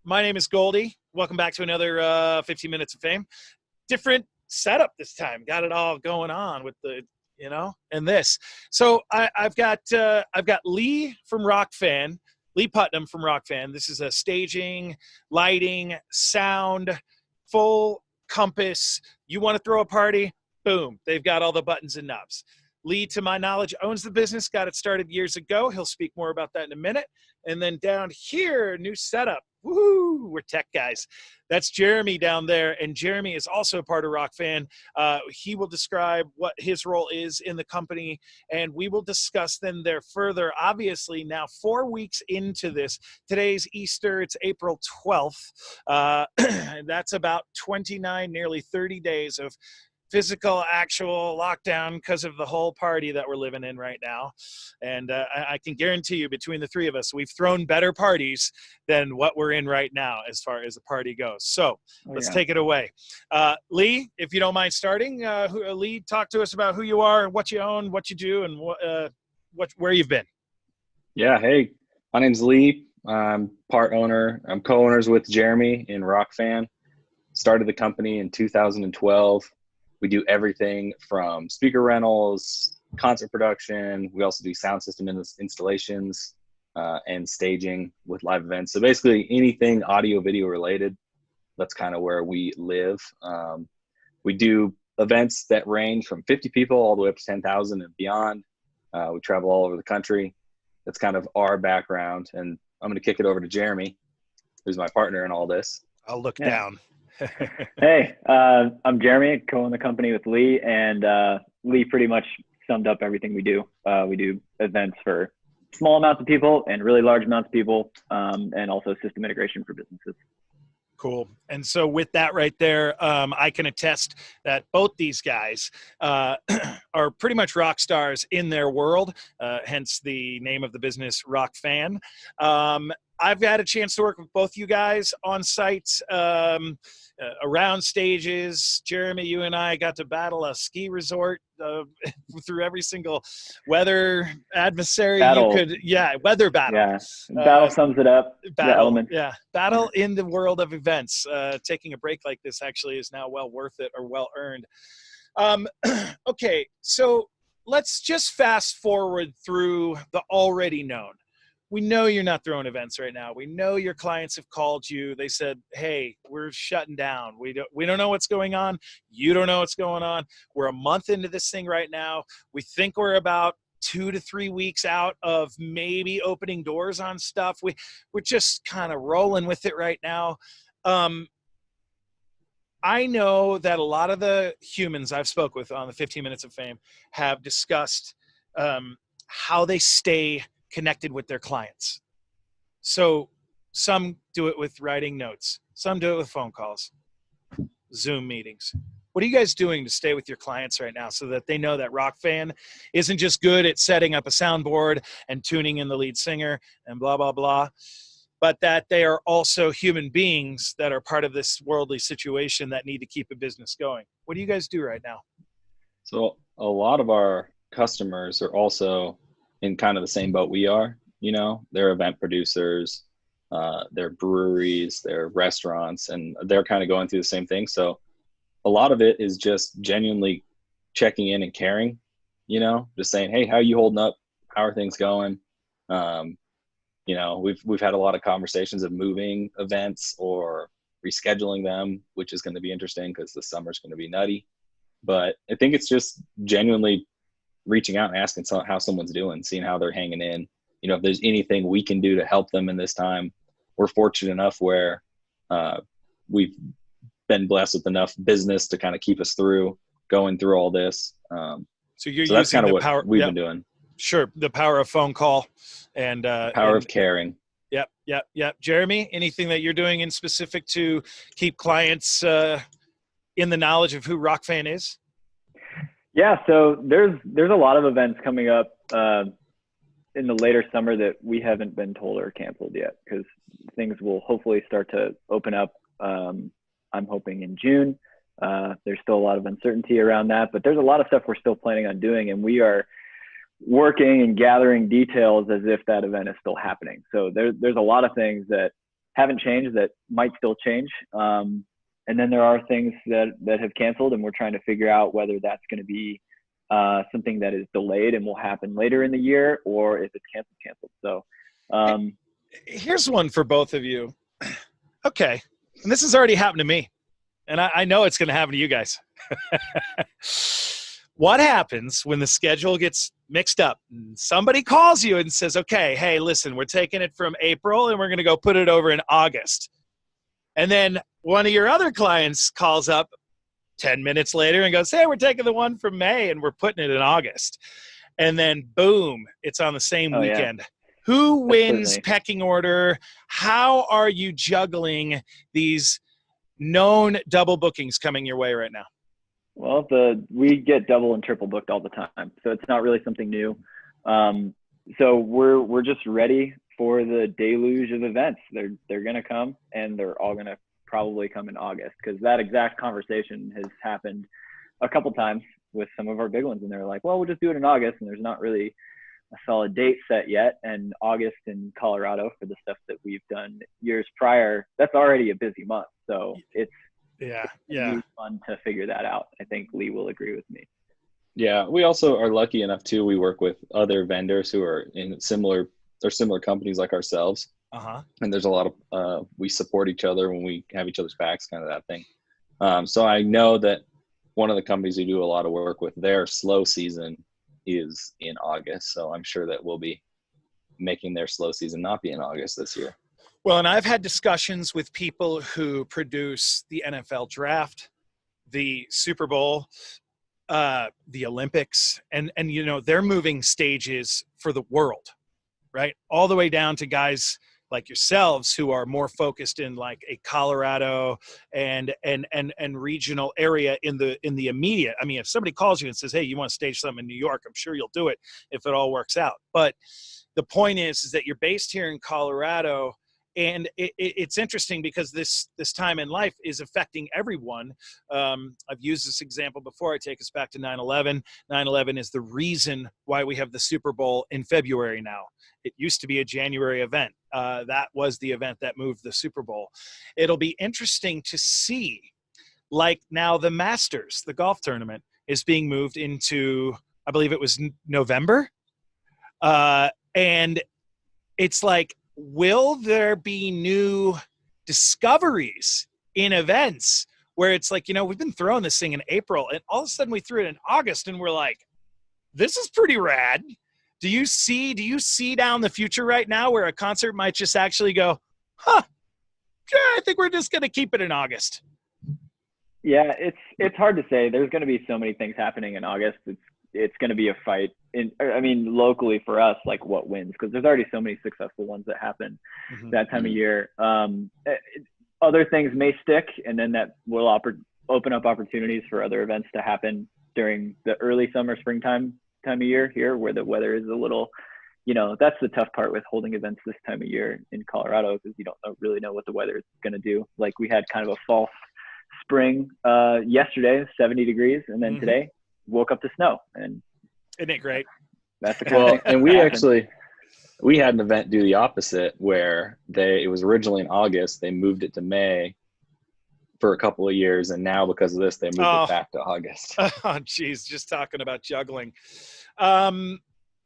My name is Goldie. Welcome back to another 15 Minutes of Fame. Different setup this time. Got it all going on with the, and this. So I've got Lee from Rock Fan, Lee Putnam from Rock Fan. This is a staging, lighting, sound, full compass. You want to throw a party? Boom. They've got all the buttons and knobs. Lee, to my knowledge, owns the business, got it started years ago. He'll speak more about that in a minute. And then down here, new setup. Woo, we're tech guys. That's Jeremy down there. And Jeremy is also a part of Rock Fan. He will describe what his role is in the company, and we will discuss them there further. Obviously, now 4 weeks into this, today's Easter, it's April 12th. That's about 29, nearly 30 days of physical, actual lockdown because of the whole party that we're living in right now. And I can guarantee you, between the three of us, we've thrown better parties than what we're in right now as far as the party goes. So let's take it away. Lee, if you don't mind starting, Lee, talk to us about who you are, what you own, what you do, and where you've been. Yeah, hey, my name's Lee. I'm part owner. I'm co-owners with Jeremy in Rock Fan. Started the company in 2012. We do everything from speaker rentals, concert production. We also do sound system installations and staging with live events. So basically anything audio, video related, that's kind of where we live. We do events that range from 50 people all the way up to 10,000 and beyond. We travel all over the country. That's kind of our background. And I'm going to kick it over to Jeremy, who's my partner in all this. I'll look down. Hey, I'm Jeremy. I co-own the company with Lee, and Lee pretty much summed up everything we do. We do events for small amounts of people and really large amounts of people, and also system integration for businesses. Cool. And so with that right there, I can attest that both these guys are pretty much rock stars in their world, hence the name of the business, Rock Fan. I've had a chance to work with both you guys on sites, around stages. Jeremy, you and I got to battle a ski resort through every single weather adversary Battle. you could. Yeah, weather battle. Yeah, battle sums it up. Battle. Yeah, battle in the world of events. Taking a break like this actually is now well worth it or well earned. Okay, so let's just fast forward through the already known. We know you're not throwing events right now. We know your clients have called you. They said, hey, we're shutting down. We don't know what's going on. You don't know what's going on. We're a month into this thing right now. We think we're about 2 to 3 weeks out of maybe opening doors on stuff. We're just kind of rolling with it right now. I know that a lot of the humans I've spoke with on the 15 Minutes of Fame have discussed how they stay connected with their clients. So some do it with writing notes. Some do it with phone calls, Zoom meetings. What are you guys doing to stay with your clients right now so that they know that Rock Fan isn't just good at setting up a soundboard and tuning in the lead singer and blah, blah, blah, but that they are also human beings that are part of this worldly situation that need to keep a business going? What do you guys do right now? So a lot of our customers are also in kind of the same boat we are. They're event producers, they're breweries, they're restaurants, and they're kind of going through the same thing. So a lot of it is just genuinely checking in and caring, just saying, hey, how are you holding up? How are things going? We've had a lot of conversations of moving events or rescheduling them, which is going to be interesting because the summer's going to be nutty. But I think it's just genuinely reaching out and asking how someone's doing, seeing how they're hanging in. If there's anything we can do to help them in this time. We're fortunate enough where we've been blessed with enough business to kind of keep us going through all this. So you're so that's using kind of the what power we've been doing. Sure. The power of phone call and power of caring. Yep. Jeremy, anything that you're doing in specific to keep clients in the knowledge of who Rock Fan is? Yeah, so there's a lot of events coming up in the later summer that we haven't been told are canceled yet, because things will hopefully start to open up. I'm hoping in June. There's still a lot of uncertainty around that, but there's a lot of stuff we're still planning on doing, and we are working and gathering details as if that event is still happening. So there's a lot of things that haven't changed that might still change. And then there are things that have canceled, and we're trying to figure out whether that's going to be something that is delayed and will happen later in the year, or if it's canceled. So here's one for both of you. Okay. And this has already happened to me, and I know it's going to happen to you guys. What happens when the schedule gets mixed up? Somebody calls you and says, okay, hey, listen, we're taking it from April and we're going to go put it over in August. And then one of your other clients calls up 10 minutes later and goes, hey, we're taking the one from May and we're putting it in August. And then boom, it's on the same weekend. Yeah. Who wins pecking order? How are you juggling these known double bookings coming your way right now? Well, we get double and triple booked all the time, so it's not really something new. So we're just ready for the deluge of events. They're gonna come, and they're all gonna probably come in August, because that exact conversation has happened a couple times with some of our big ones, and they're like, well, we'll just do it in August, and there's not really a solid date set yet. And August in Colorado, for the stuff that we've done years prior, that's already a busy month, so it's really fun to figure that out. I think Lee will agree with me. Yeah, we also are lucky enough too. We work with other vendors who are in similar companies like ourselves. And there's a lot of we support each other when we have each other's backs, kind of that thing. So I know that one of the companies we do a lot of work with, their slow season is in August. So I'm sure that we'll be making their slow season not be in August this year. Well, and I've had discussions with people who produce the NFL draft, the Super Bowl, the Olympics, and you know, they're moving stages for the world, right? All the way down to guys like yourselves who are more focused in like a Colorado and regional area in the immediate. I mean, if somebody calls you and says, hey, you want to stage something in New York, I'm sure you'll do it if it all works out. But the point is that you're based here in Colorado. And it's interesting because this time in life is affecting everyone. I've used this example before. I take us back to 9/11. 9/11 is the reason why we have the Super Bowl in February now. It used to be a January event. That was the event that moved the Super Bowl. It'll be interesting to see, like now the Masters, the golf tournament, is being moved into, I believe it was November. And it's like, will there be new discoveries in events where it's like, you know, we've been throwing this thing in April and all of a sudden we threw it in August and we're like, this is pretty rad. Do you see down the future right now where a concert might just actually go, yeah, I think we're just going to keep it in August? Yeah, it's hard to say. There's going to be so many things happening in August. It's going to be a fight. Locally for us, like what wins, because there's already so many successful ones that happen that time of year. Other things may stick, and then that will open up opportunities for other events to happen during the early summer, springtime time of year here, where the weather is a little, you know, that's the tough part with holding events this time of year in Colorado, because you don't really know what the weather is going to do. Like we had kind of a false spring yesterday, 70 degrees, and then today woke up to snow. And isn't it great? That's the kind of thing. And we had an event do the opposite, where it was originally in August. They moved it to May for a couple of years, and now because of this, they moved it back to August. Oh, geez, just talking about juggling.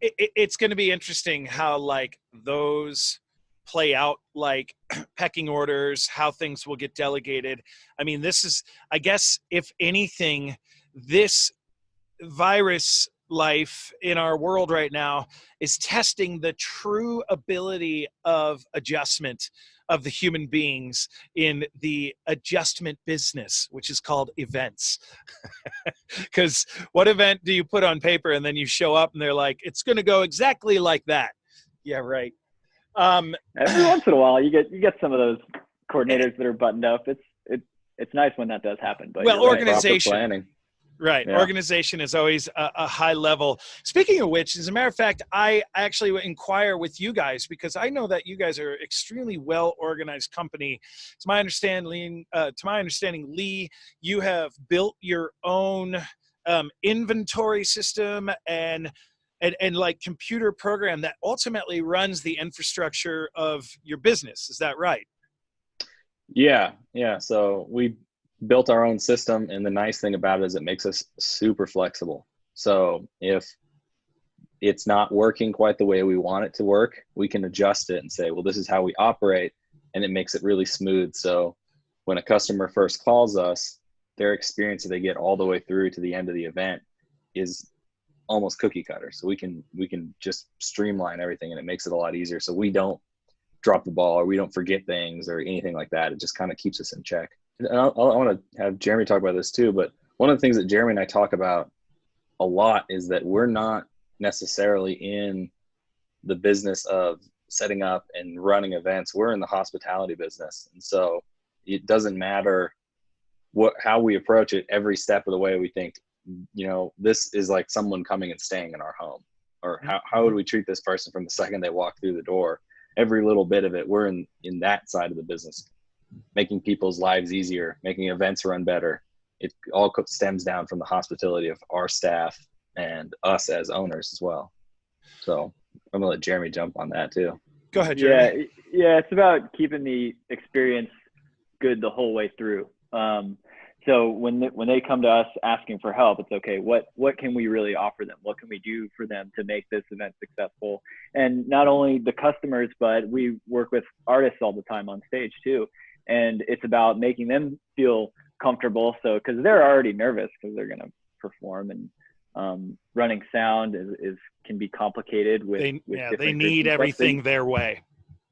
It's going to be interesting how like those play out, like pecking orders, how things will get delegated. I mean, this is, I guess, if anything, this virus life in our world right now is testing the true ability of adjustment of the human beings in the adjustment business, which is called events. Because what event do you put on paper and then you show up and they're like, it's going to go exactly like that? Yeah, right. Every once in a while, you get some of those coordinators that are buttoned up. It's nice when that does happen. But well, organization. Proper planning. Right. Yeah. Organization is always a high level. Speaking of which, as a matter of fact, I actually inquire with you guys because I know that you guys are an extremely well-organized company. To my understanding, Lee, you have built your own inventory system and like computer program that ultimately runs the infrastructure of your business. Is that right? Yeah, yeah. So we built our own system, and the nice thing about it is it makes us super flexible. So if it's not working quite the way we want it to work, we can adjust it and say, well, this is how we operate, and it makes it really smooth. So when a customer first calls us, their experience that they get all the way through to the end of the event is almost cookie cutter. So we can just streamline everything, and it makes it a lot easier. So we don't drop the ball, or we don't forget things or anything like that. It just kind of keeps us in check. And I want to have Jeremy talk about this too, but one of the things that Jeremy and I talk about a lot is that we're not necessarily in the business of setting up and running events. We're in the hospitality business. And so it doesn't matter how we approach it. Every step of the way, we think, this is like someone coming and staying in our home, or how would we treat this person from the second they walk through the door? Every little bit of it, we're in that side of the business, making people's lives easier, making events run better. It all stems down from the hospitality of our staff and us as owners as well. So I'm gonna let Jeremy jump on that too. Go ahead, Jeremy. Yeah, it's about keeping the experience good the whole way through. So when they come to us asking for help, it's okay. What can we really offer them? What can we do for them to make this event successful? And not only the customers, but we work with artists all the time on stage too. And it's about making them feel comfortable. So, because they're already nervous because they're going to perform, and running sound can be complicated with they need everything their way.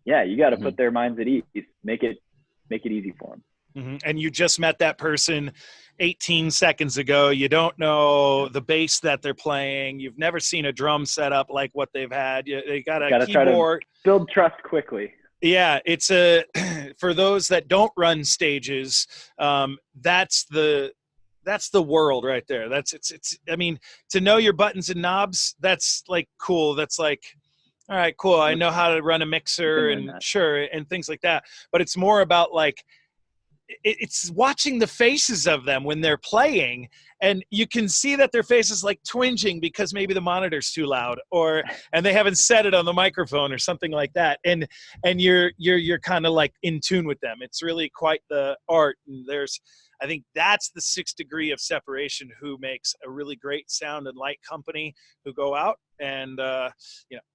Yeah, you got to put their minds at ease. Make it easy for them. And you just met that person 18 seconds ago. You don't know the bass that they're playing. You've never seen a drum setup like what they've had. They got a keyboard. Try to build trust quickly. Yeah, it's for those that don't run stages. That's the world right there. It's. I mean, to know your buttons and knobs, that's like cool. That's like, all right, cool. I know how to run a mixer and things like that. But it's more about like, it's watching the faces of them when they're playing, and you can see that their face is like twinging because maybe the monitor's too loud, and they haven't set it on the microphone or something like that. And you're kind of like in tune with them. It's really quite the art. And I think that's the 6th degree of separation, who makes a really great sound and light company, who go out and,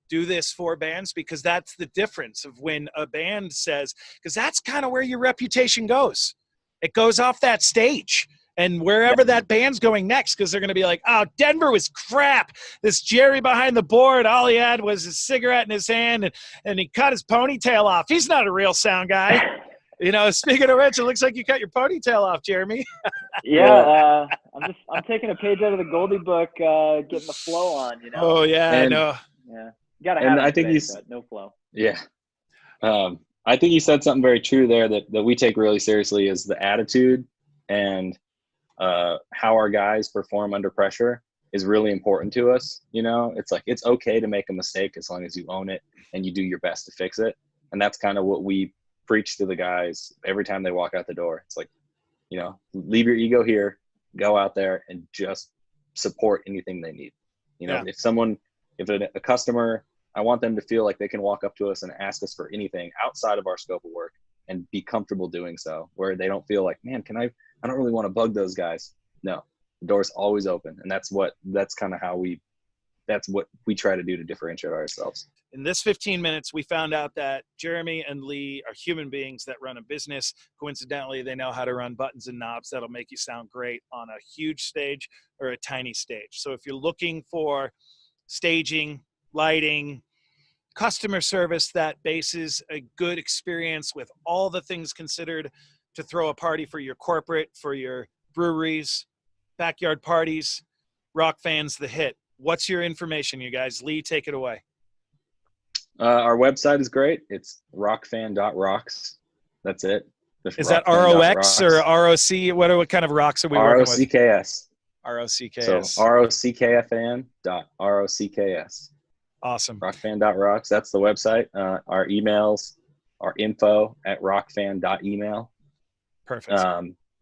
do this for bands, because that's the difference of when a band says, because that's kind of where your reputation goes. It goes off that stage and wherever that band's going next, because they're going to be like, oh, Denver was crap. This Jerry behind the board, all he had was his cigarette in his hand, and he cut his ponytail off. He's not a real sound guy. Speaking of which, it looks like you cut your ponytail off, Jeremy. Yeah, I'm taking a page out of the Goldie book, getting the flow on. Oh yeah, I know. Yeah, you gotta have. And I think no flow. Yeah, I think you said something very true there that we take really seriously, is the attitude and how our guys perform under pressure is really important to us. It's like, it's okay to make a mistake as long as you own it and you do your best to fix it. And that's kind of what we preach to the guys every time they walk out the door. It's like, leave your ego here, go out there and just support anything they need. If a customer, I want them to feel like they can walk up to us and ask us for anything outside of our scope of work and be comfortable doing so, where they don't feel like, man, I don't really want to bug those guys. No, the door's always open. And that's what we try to do to differentiate ourselves. In this 15 minutes, we found out that Jeremy and Lee are human beings that run a business. Coincidentally, they know how to run buttons and knobs that'll make you sound great on a huge stage or a tiny stage. So if you're looking for staging, lighting, customer service that bases a good experience with all the things considered to throw a party for your corporate, for your breweries, backyard parties, Rock Fan's the hit. What's your information, you guys? Lee, take it away. Our website is great. It's rockfan.rocks. That's it. Is that ROX or ROC? What kind of rocks are we working with? ROCKS. ROCKS. So rockfan.rocks. Awesome. Rockfan.rocks. That's the website. Our emails are info@rockfan.email. Perfect.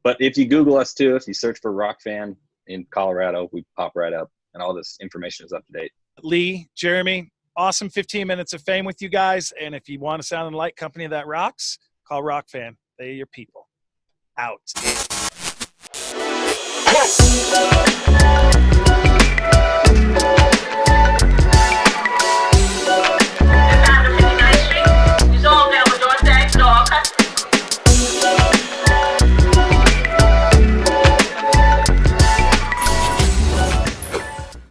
But if you Google us too, if you search for Rockfan in Colorado, we pop right up, and all this information is up to date. Lee, Jeremy, awesome 15 minutes of fame with you guys. And if you want to sound and light company that rocks, call Rock Fan. They are your people. Out.